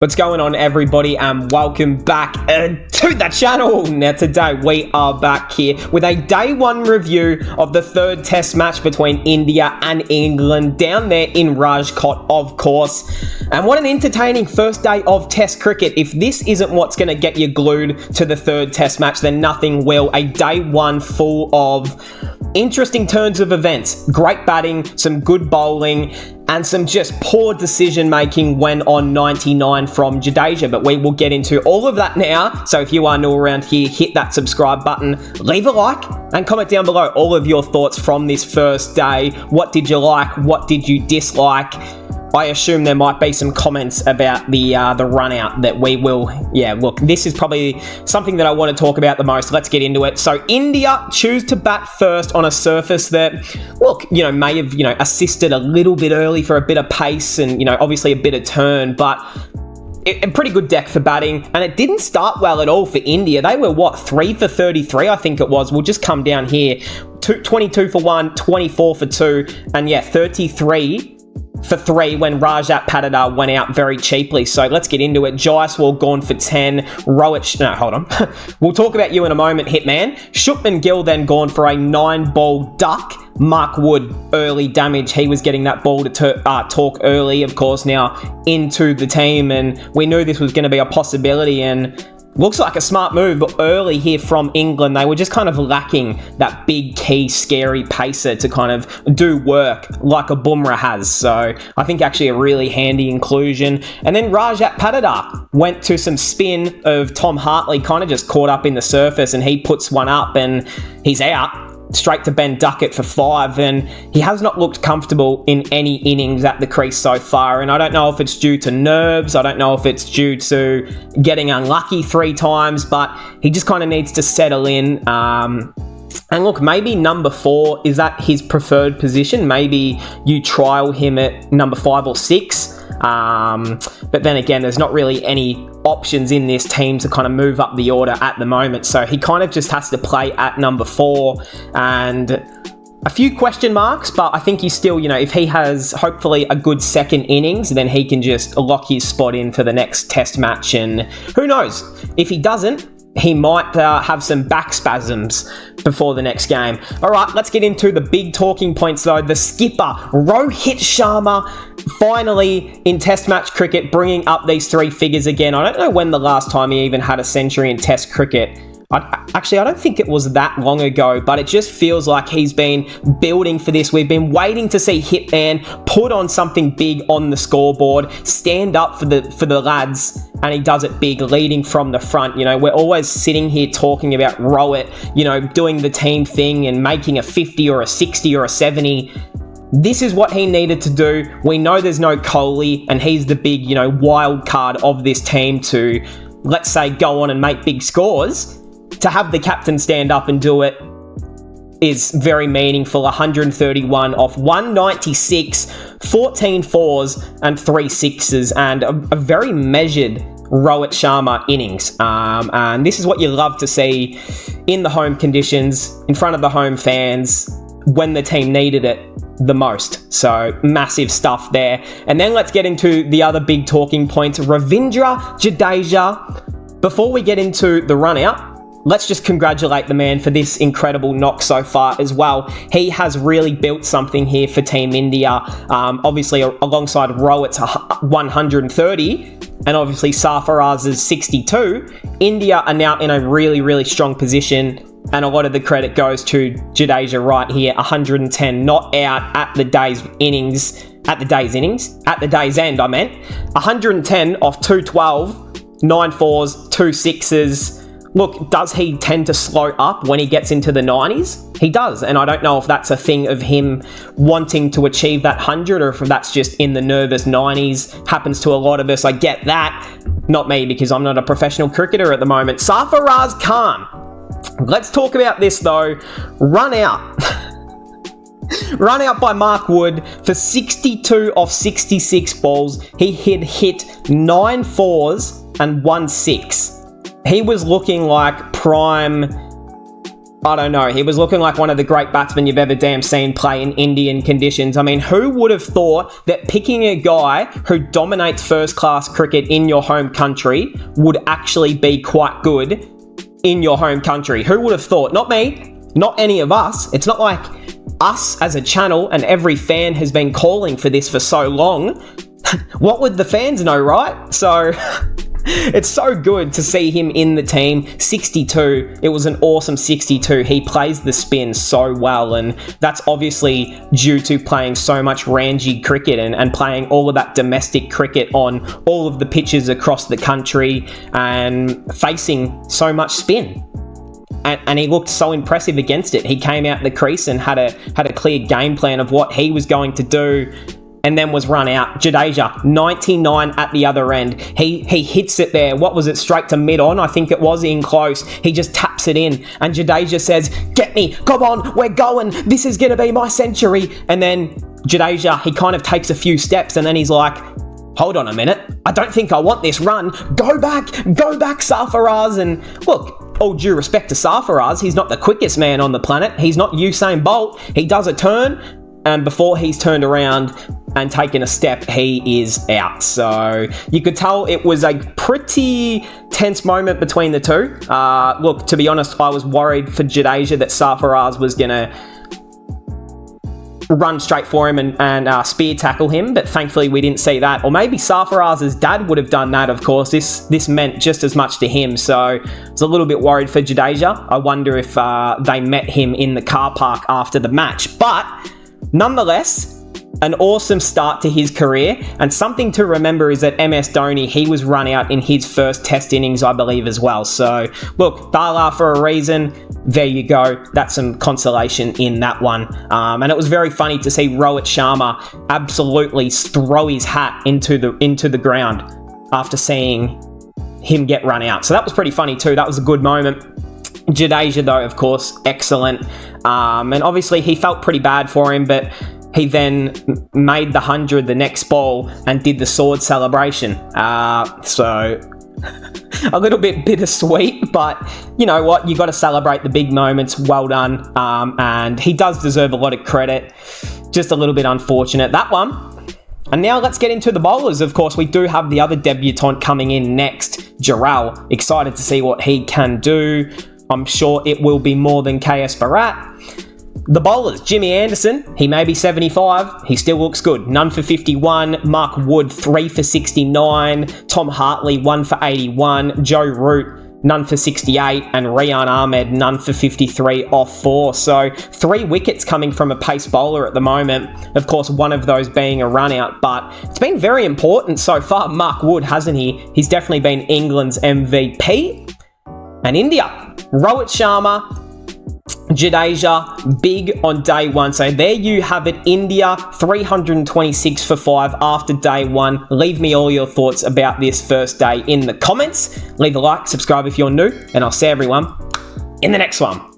What's going on, everybody, and welcome back to the channel. Now today we are back here with a day one review of the third test match between India and England down there in Rajkot, of course. And what an entertaining first day of test cricket. If this isn't what's going to get you glued to the third test match, then nothing will. A day one full of interesting turns of events, great batting, some good bowling, and some just poor decision making when on 99 from Jadeja. But we will get into all of that now. So if you are new around here, hit that subscribe button, leave a like, and comment down below all of your thoughts from this first day. What did you like? What did you dislike? I assume there might be some comments about the run out that we will... Yeah, look, this is probably something that I want to talk about the most. Let's get into it. So India choose to bat first on a surface that, look, may have, assisted a little bit early for a bit of pace and, obviously a bit of turn, but a pretty good deck for batting. And it didn't start well at all for India. They were, 3 for 33, I think it was. We'll just come down here. 22 for 1, 24 for 2, and 33 for 3 when Rajat Patidar went out very cheaply. So let's get into it. Jaiswal gone for 10. No, hold on. We'll talk about you in a moment, Hitman. Shubman Gill then gone for a 9-ball duck. Mark Wood, early damage. He was getting that ball to talk early, of course, now into the team. And we knew this was going to be a possibility, and looks like a smart move early here from England. They were just kind of lacking that big, key, scary pacer to kind of do work like a Bumrah has. So I think actually a really handy inclusion. And then Rajat Patidar went to some spin of Tom Hartley, kind of just caught up in the surface, and he puts one up and he's out. Straight to Ben Duckett for 5, and he has not looked comfortable in any innings at the crease so far. And I don't know if it's due to nerves, I don't know if it's due to getting unlucky 3 times, but he just kind of needs to settle in. And look, maybe number 4, is that his preferred position? Maybe you trial him at number 5 or 6. But then again, there's not really any options in this team to kind of move up the order at the moment. So he kind of just has to play at number 4, and a few question marks, but I think he's still, if he has hopefully a good second innings, then he can just lock his spot in for the next test match. And who knows, if he doesn't, he might have some back spasms before the next game. All right, let's get into the big talking points, though. The skipper, Rohit Sharma, finally in test match cricket, bringing up these 3 figures again. I don't know when the last time he even had a century in test cricket. I don't think it was that long ago, but it just feels like he's been building for this. We've been waiting to see Hitman put on something big on the scoreboard, stand up for the lads, and he does it big, leading from the front. We're always sitting here talking about Rohit, doing the team thing and making a 50 or a 60 or a 70. This is what he needed to do. We know there's no Kohli, and he's the big, wild card of this team to, let's say, go on and make big scores. To have the captain stand up and do it is very meaningful. 131 off 196, 14 4s and 3 6s, and a very measured Rohit Sharma innings. And this is what you love to see in the home conditions, in front of the home fans, when the team needed it the most. So massive stuff there. And then let's get into the other big talking points. Ravindra Jadeja. Before we get into the run out, let's just congratulate the man for this incredible knock so far as well. He has really built something here for Team India. Obviously, alongside Rohit's 130 and obviously Sarfaraz's 62, India are now in a really, really strong position. And a lot of the credit goes to Jadeja right here. 110 not out at the day's innings. At the day's end, I meant. 110 off 212, 9 4s, 2 6s. Look, does he tend to slow up when he gets into the 90s? He does, and I don't know if that's a thing of him wanting to achieve that 100 or if that's just in the nervous 90s. Happens to a lot of us, I get that. Not me, because I'm not a professional cricketer at the moment. Sarfaraz Khan. Let's talk about this, though. Run out. Run out by Mark Wood for 62 off 66 balls. He had hit 9 4s and 1 6. He was looking like prime I don't know. He was looking like one of the great batsmen you've ever damn seen play in Indian conditions. I mean, who would have thought that picking a guy who dominates first-class cricket in your home country would actually be quite good in your home country? Who would have thought? Not me. Not any of us. It's not like us as a channel and every fan has been calling for this for so long. What would the fans know, right? So... it's so good to see him in the team. 62, it was an awesome 62. He plays the spin so well, and that's obviously due to playing so much Ranji cricket and playing all of that domestic cricket on all of the pitches across the country and facing so much spin. And he looked so impressive against it. He came out the crease and had a clear game plan of what he was going to do, and then was run out. Jadeja, 99 at the other end. He hits it there. What was it? Straight to mid-on, I think it was, in close. He just taps it in. And Jadeja says, get me. Come on, we're going. This is going to be my century. And then Jadeja, he kind of takes a few steps and then he's like, hold on a minute. I don't think I want this run. Go back, Sarfaraz. And look, all due respect to Sarfaraz, he's not the quickest man on the planet. He's not Usain Bolt. He does a turn, and before he's turned around and taken a step, he is out. So you could tell it was a pretty tense moment between the two. Look, to be honest, I was worried for Jadeja that Sarfaraz was going to run straight for him and spear tackle him, but thankfully we didn't see that. Or maybe Sarfaraz's dad would have done that, of course. This meant just as much to him, so I was a little bit worried for Jadeja. I wonder if they met him in the car park after the match. But nonetheless, an awesome start to his career, and something to remember is that MS Dhoni, he was run out in his first test innings, I believe, as well. So look, Dala for a reason. There you go. That's some consolation in that one. And it was very funny to see Rohit Sharma absolutely throw his hat into the ground after seeing him get run out. So that was pretty funny too. That was a good moment. Jadeja, though, of course, excellent. And obviously he felt pretty bad for him, but he then made the 100 the next ball and did the sword celebration. So a little bit bittersweet, but you know what? You got to celebrate the big moments. Well done. And he does deserve a lot of credit. Just a little bit unfortunate, that one. And now let's get into the bowlers. Of course, we do have the other debutant coming in next, Jarrell. Excited to see what he can do. I'm sure it will be more than KS Bharat. The bowlers, Jimmy Anderson, he may be 75, he still looks good. None for 51. Mark Wood, 3 for 69. Tom Hartley, 1 for 81. Joe Root, none for 68. And Rian Ahmed, none for 53 off 4. So 3 wickets coming from a pace bowler at the moment. Of course, one of those being a run out, but it's been very important so far. Mark Wood, hasn't he? He's definitely been England's MVP. And India, Rohit Sharma, Jadeja, big on day one. So there you have it. India, 326 for 5 after day one. Leave me all your thoughts about this first day in the comments. Leave a like, subscribe if you're new, and I'll see everyone in the next one.